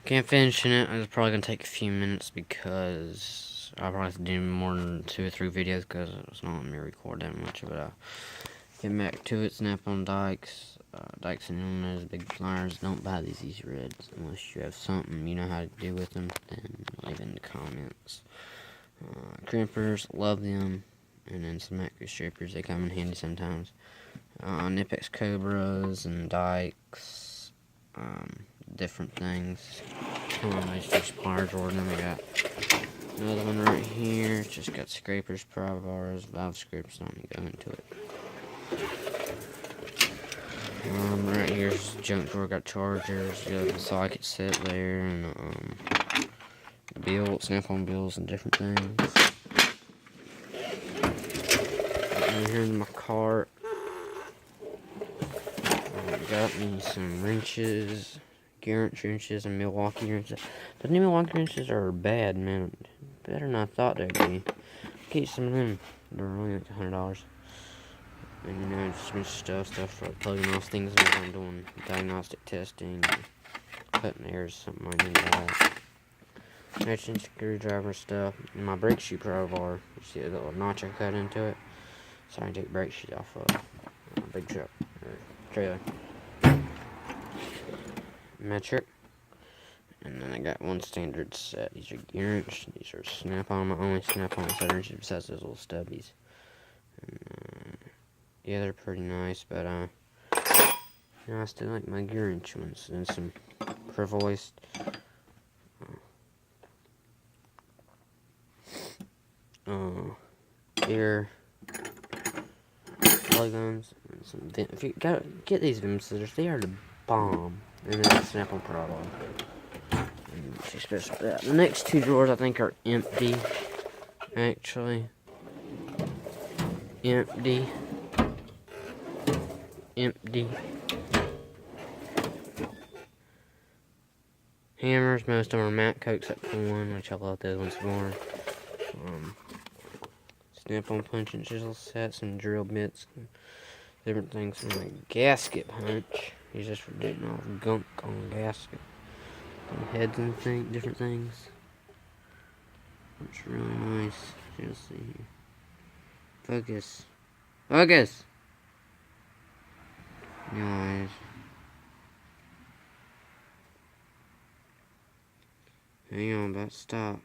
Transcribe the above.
Can't finish it. It's probably gonna take a few minutes because I'll probably have to do more than 2 or 3 videos because it's not letting me record that much. But get back to it. Snap-on dikes. Dikes and illness, big pliers. Don't buy these easy reds unless you have something you know how to do with them. Then leave it in the comments. Crimpers, love them. And then some macro strippers, they come in handy sometimes. Nipex Cobras and dikes, different things. Come on, nice fish pliers ordered. Then we got another one right here. It's just got scrapers, pry bars, valve scrapers. Not gonna go into it. Right here's junk drawer. Got chargers, so I could sit there, and Snap-on bills and different things. And here in my cart, got me some wrenches, Garrett wrenches, and Milwaukee wrenches. The new Milwaukee wrenches are bad, man. Better than I thought they'd be. Keep some of them. They're only like $100. And you know, just some stuff for plugging off things when I'm doing diagnostic testing, cutting airs, something like that. Matching screwdriver stuff. And my brake shoe pry bar. You see the little notch I cut into it? So I can take brake shoes off of a big truck or trailer. Metric. And then I got one standard set. These are gear wrench. These are Snap-on. My only Snap-on set wrenches besides those little stubbies. And, yeah, they're pretty nice, but you know, I still like my gear wrench ones. And some Prevost ear plug guns and some. If you gotta get these Vim scissors, they are the bomb. And then Snap-on product. The next 2 drawers I think are empty. Actually, empty. Hammers, most of them are Matt Coke except for one, which I love those ones more. Snap-on punch and chisel set, some drill bits, different things. Some like gasket punch. He's just for getting all the gunk on the gasket. And heads and different things. It's really nice. You'll see here. Focus. Focus! Guys. Hang on, about to stop.